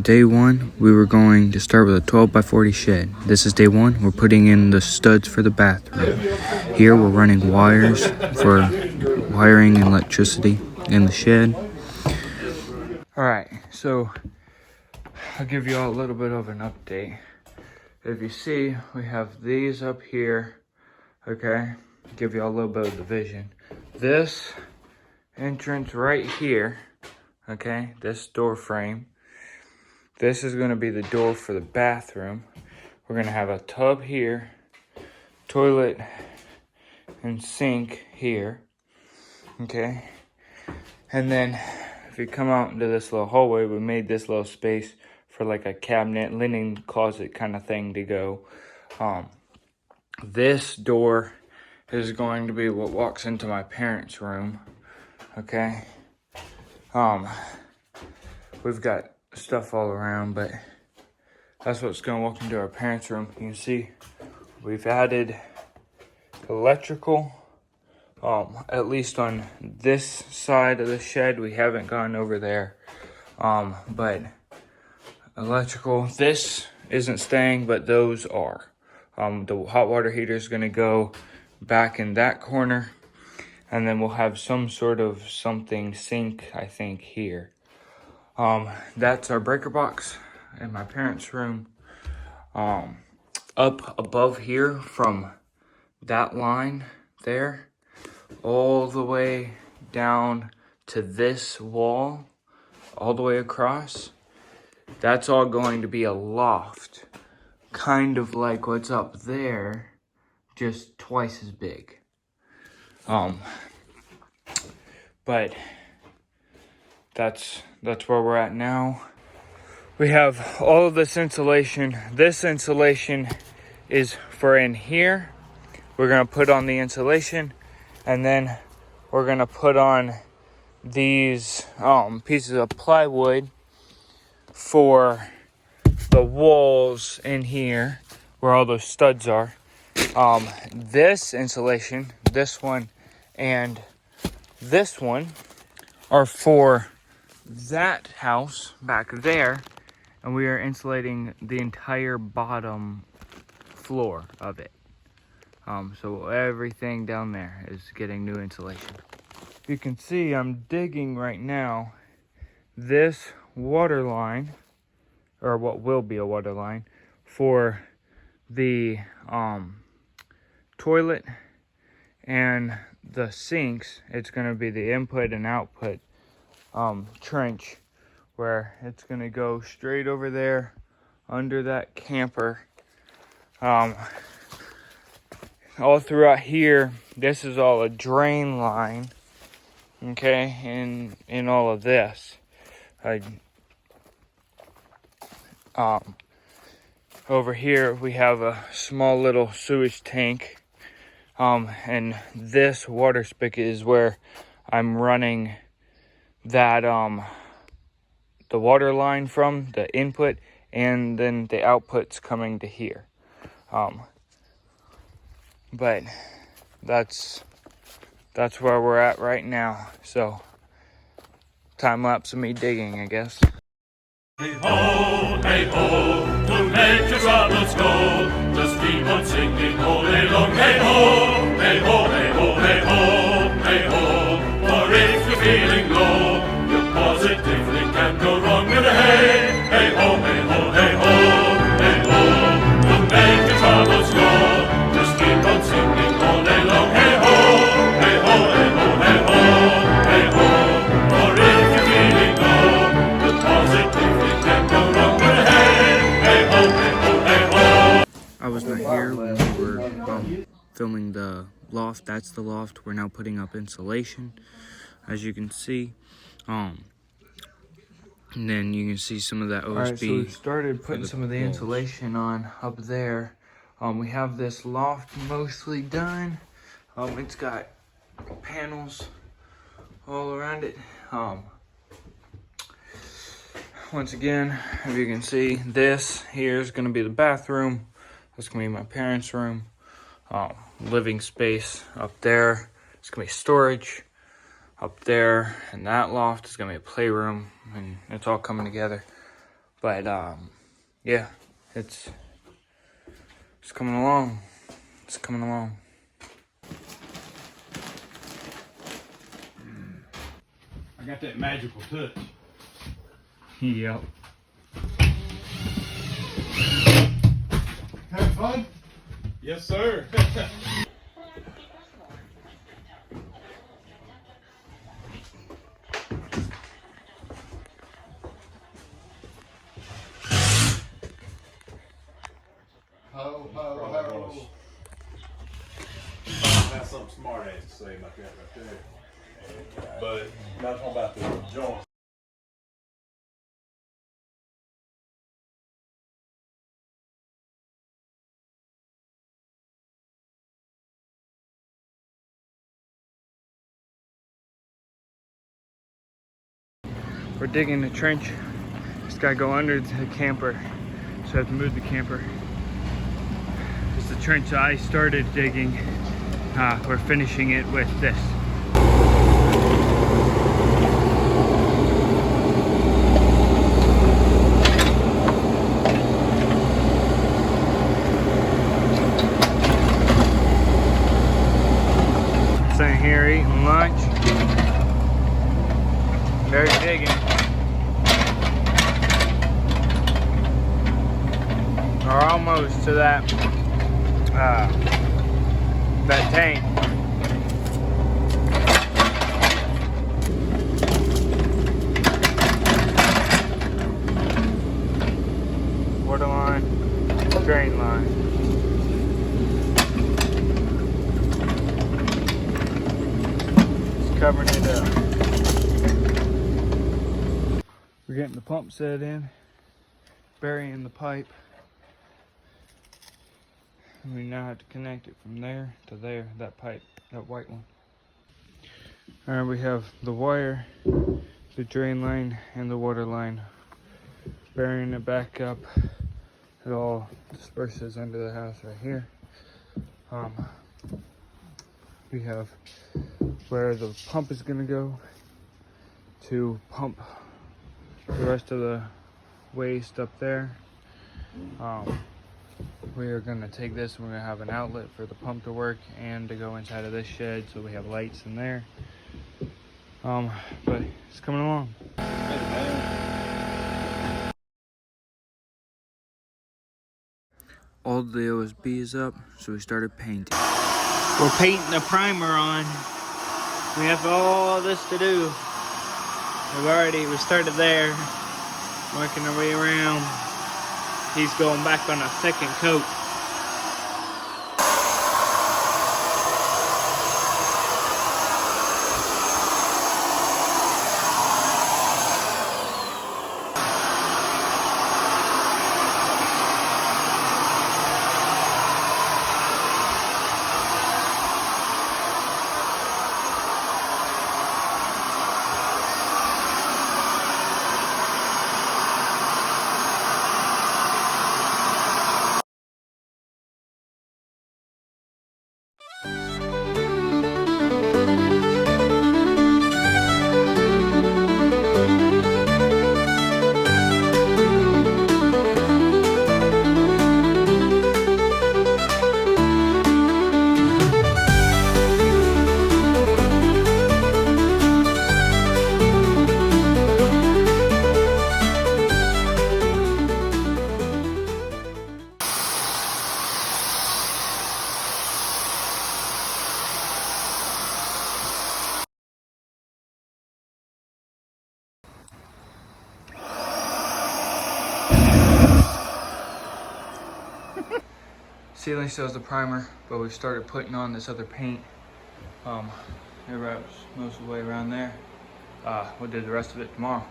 Day one, we were going to start with a 12 by 40 shed. This is day one. We're putting in the studs for the bathroom. Here we're running wires for wiring and electricity in the shed. Alright, so I'll give you all a little bit of an update. If you see, we have these up here, okay? Give you all a little bit of the vision. This entrance right here, okay? This door frame. This is going to be the door for the bathroom. We're going to have a tub here, toilet and sink here, okay? And then if you come out into this little hallway, we made this little space for like a cabinet, linen closet kind of thing to go. This door is going to be what walks into my parents' room, okay? We've got stuff all around, but that's what's going to walk into our parents' room. You can see we've added electrical, at least on this side of the shed. We haven't gone over there, but electrical. This isn't staying, but those are. The hot water heater is going to go back in that corner, and then we'll have some sort of sink, I think, here. That's our breaker box in my parents' room. Up above here from that line there, all the way down to this wall, all the way across, that's all going to be a loft. Kind of like what's up there, just twice as big. But that's where we're at now. We have all of this insulation. This insulation is for in here. We're gonna put on the insulation, and then we're gonna put on these pieces of plywood for the walls in here where all those studs are. This insulation, this one and this one, are for that house back there, and we are insulating the entire bottom floor of it. So everything down there is getting new insulation. You can see I'm digging right now this water line, or what will be a water line, for the toilet and the sinks. It's going to be the input and output trench, where it's going to go straight over there under that camper. All throughout here, this is all a drain line, okay, in all of this. Over here we have a small little sewage tank, and this water spigot is where I'm running that the water line from, the input, and then the output's coming to here. But that's where we're at right now. So time lapse of me digging, I guess. Hey ho, to make your troubles go. Just keep on singing all day long. Hey ho, hey ho, hey ho, hey ho, hey ho. For if you're feeling low, you positively can't go wrong with a hey, hey ho, hey ho, hey ho, hey ho. To make your troubles go. Just keep on singing all day long. Hey ho, hey ho, hey ho, hey ho, hey ho. For if you're feeling low, you positively can't go wrong with a hey, hey ho, hey ho, hey ho. I was not here when we were filming the loft. That's the loft. We're now putting up insulation, as you can see. And then you can see some of that OSB. Alright, so we started putting some of the insulation on up there. We have this loft mostly done. It's got panels all around it. Once again, as you can see, this here is going to be the bathroom. That's going to be my parents' room. Living space up there. It's going to be storage up there. And that loft is going to be a playroom. And it's all coming together. But yeah, it's coming along. It's coming along. I got that magical touch. Yep. Having fun? Yes, sir. Ho, ho, ho. That's something smart ass to say about that right there. But not talking about the joint. We're digging the trench. Just gotta go under the camper. So I have to move the camper. It's the trench I started digging. We're finishing it with this. Sitting here eating lunch. They're digging. Or almost to that tank. Water line, drain line. Just covering it up. We're getting the pump set in, burying the pipe. And we now have to connect it from there to there, that pipe, that white one. Alright, we have the wire, the drain line, and the water line. Burying it back up. It all disperses under the house right here. We have where the pump is gonna go to pump the rest of the waste up there. We are gonna take this and we're gonna have an outlet for the pump to work and to go inside of this shed so we have lights in there. But it's coming along. All the OSB is up, so we started painting. We're painting the primer on. We have all this to do. We started there, working our way around. He's going back on a second coat. Ceiling still has the primer, but we started putting on this other paint. It wraps most of the way around there. We'll do the rest of it tomorrow.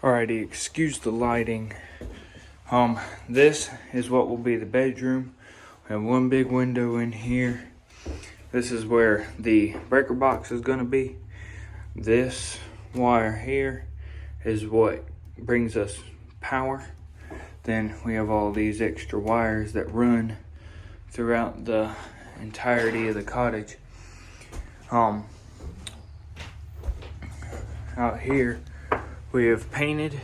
Alrighty, excuse the lighting. This is what will be the bedroom. We have one big window in here. This is where the breaker box is gonna be. This wire here is what brings us power. Then we have all these extra wires that run throughout the entirety of the cottage. Out here we have painted,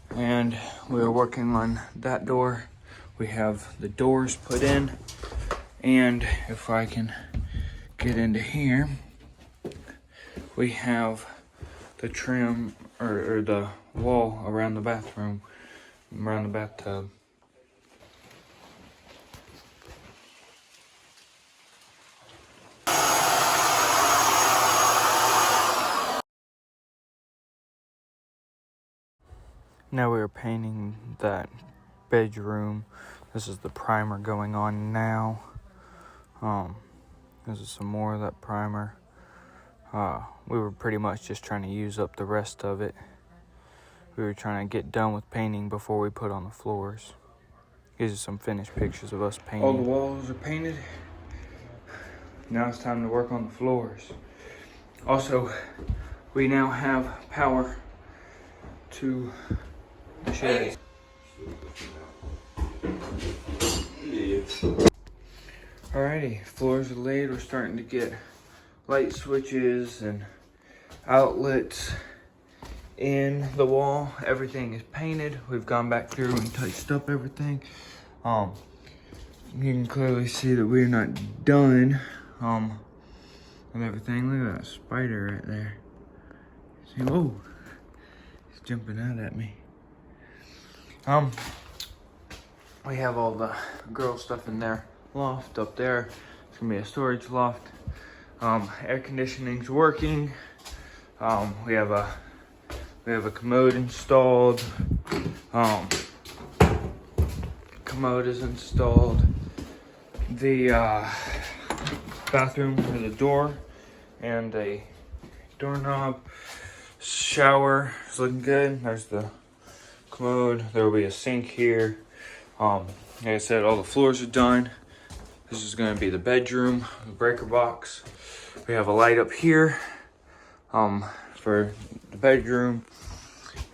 and we're working on that door. We have the doors put in, and if I can get into here, we have the trim or the wall around the bathroom, around the bathtub. Now we are painting that bedroom. This is the primer going on now. This is some more of that primer. We were pretty much just trying to use up the rest of it. We were trying to get done with painting before we put on the floors. These are some finished pictures of us painting. All the walls are painted. Now it's time to work on the floors. Also, we now have power to the shed. Alrighty, floors are laid. We're starting to get light switches and outlets in the wall. Everything is painted. We've gone back through and touched up everything. You can clearly see that we're not done with everything. Look at that spider right there. See, whoa, he's jumping out at me. We have all the girl stuff in there. Loft up there. It's gonna be a storage loft. Air conditioning's working. We have a commode installed. Commode is installed. The bathroom for the door and a doorknob. Shower is looking good. There's the commode. There will be a sink here. Like I said, all the floors are done. This is going to be the bedroom, the breaker box. We have a light up here for the bedroom,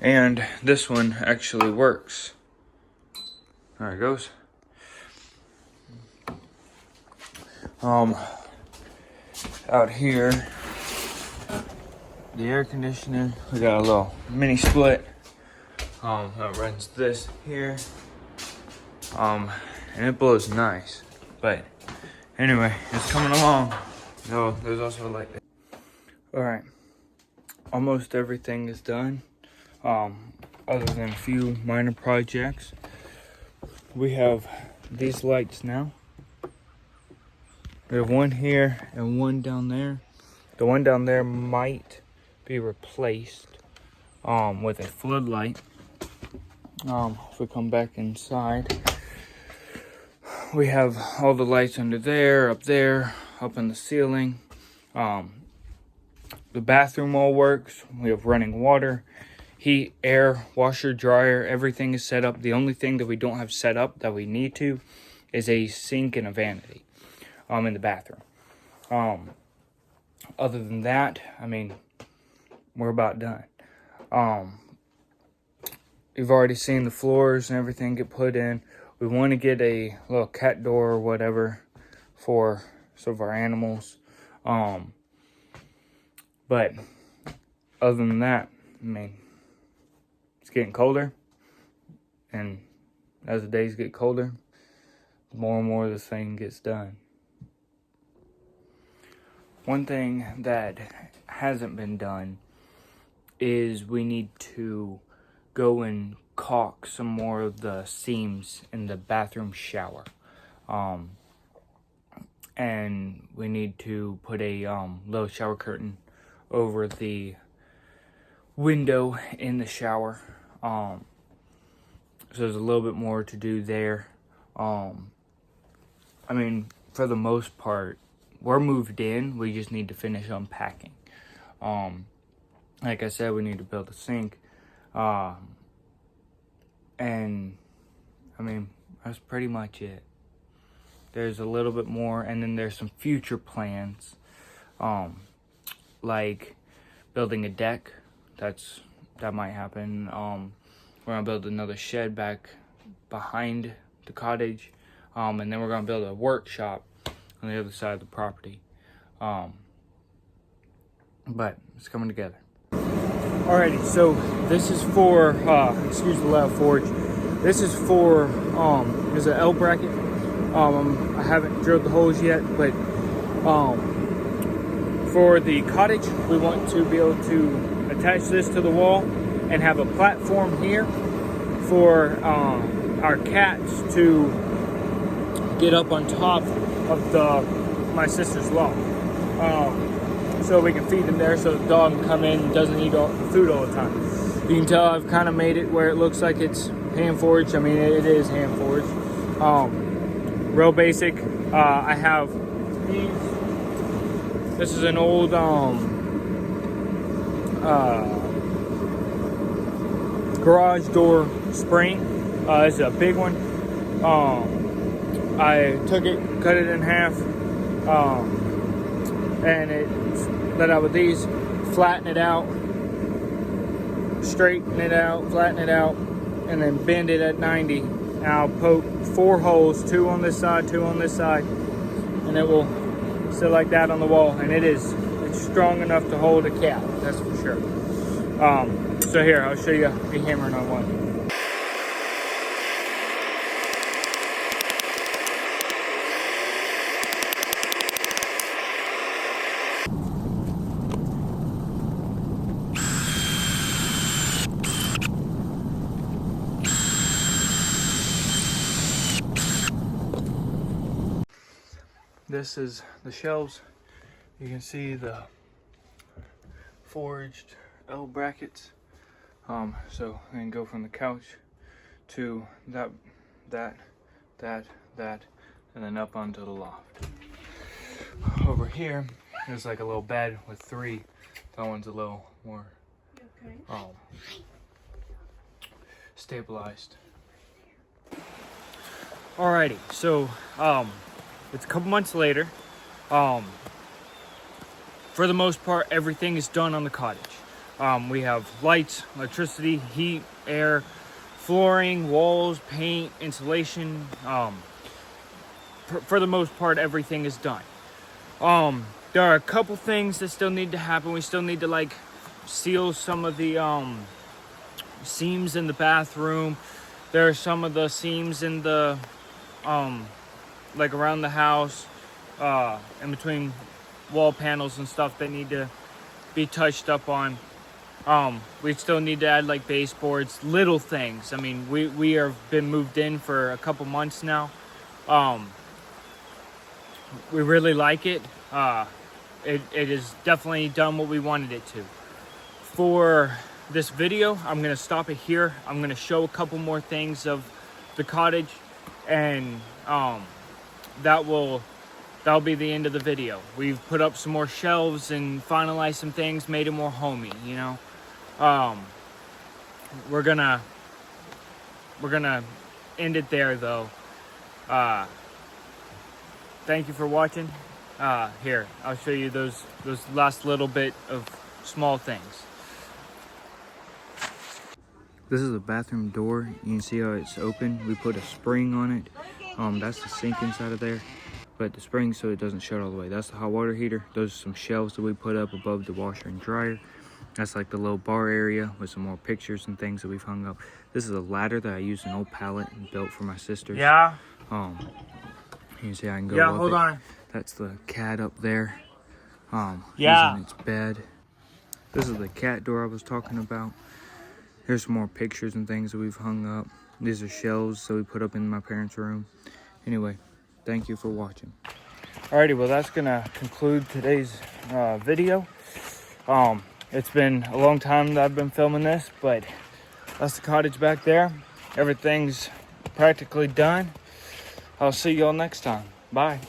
and this one actually works. There it goes. Out here, the air conditioner, we got a little mini split that runs this here, and it blows nice. But anyway, it's coming along. No, there's also a light there. All right, almost everything is done, other than a few minor projects. We have these lights now. We have one here and one down there. The one down there might be replaced with a floodlight. If we come back inside, we have all the lights under there, up in the ceiling. The bathroom all works. We have running water, heat, air, washer, dryer. Everything is set up. The only thing that we don't have set up that we need to is a sink and a vanity in the bathroom. Other than that, I mean, we're about done. You've already seen the floors and everything get put in. We want to get a little cat door or whatever for some of our animals. But other than that, I mean, it's getting colder. And as the days get colder, more and more this thing gets done. One thing that hasn't been done is we need to go and caulk some more of the seams in the bathroom shower. And we need to put a little shower curtain over the window in the shower. So there's a little bit more to do there. I mean, for the most part, we're moved in. We just need to finish unpacking. like I said, we need to build a sink. And I mean, that's pretty much it. There's a little bit more, and then there's some future plans, like building a deck. That might happen. We're gonna build another shed back behind the cottage, and then we're gonna build a workshop on the other side of the property. But it's coming together. Alrighty, so this is for excuse the loud forge. This is for there's an L bracket. I haven't drilled the holes yet, but for the cottage, we want to be able to attach this to the wall and have a platform here for our cats to get up on top of my sister's loft. So we can feed them there, so the dog can come in and doesn't eat food all the time. You can tell I've kind of made it where it looks like it's hand forged. I mean, it is hand forged. Real basic. I have these. This is an old garage door spring. This is a big one. I took it, cut it in half, and it let out with these, flatten it out, straighten it out, flatten it out, and then bend it at 90. And I'll poke 4 holes, 2 on this side, 2 on this side, and it will sit like that on the wall. And it's strong enough to hold a cat, that's for sure. So here, I'll show you me hammering on one. This is the shelves. You can see the forged L brackets. So I can go from the couch to that, and then up onto the loft. Over here, there's like a little bed with 3. That one's a little more stabilized. Alrighty, so it's a couple months later. For the most part, everything is done on the cottage. We have lights, electricity, heat, air, flooring, walls, paint, insulation. For the most part, everything is done. There are a couple things that still need to happen. We still need to like seal some of the seams in the bathroom. There are some of the seams in the like around the house, in between wall panels and stuff that need to be touched up on. We still need to add like baseboards, little things. I mean, we have been moved in for a couple months now. We really like it. It has definitely done what we wanted it to. For this video, I'm gonna stop it here. I'm gonna show a couple more things of the cottage, and that'll be the end of the video. We've put up some more shelves and finalized some things, made it more homey, you know. We're gonna end it there though. Thank you for watching. Here, I'll show you those last little bit of small things. This is the bathroom door. You can see how it's open. We put a spring on it. That's the sink inside of there. But the spring so it doesn't shut all the way. That's the hot water heater. Those are some shelves that we put up above the washer and dryer. That's like the little bar area with some more pictures and things that we've hung up. This is a ladder that I used an old pallet and built for my sisters. Yeah. You can see I can go up hold on. That's the cat up there. Using its bed. This is the cat door I was talking about. Here's some more pictures and things that we've hung up. These are shelves that we put up in my parents' room. Anyway, thank you for watching. Alrighty, well that's gonna conclude today's video. It's been a long time that I've been filming this, but that's the cottage back there. Everything's practically done. I'll see y'all next time. Bye.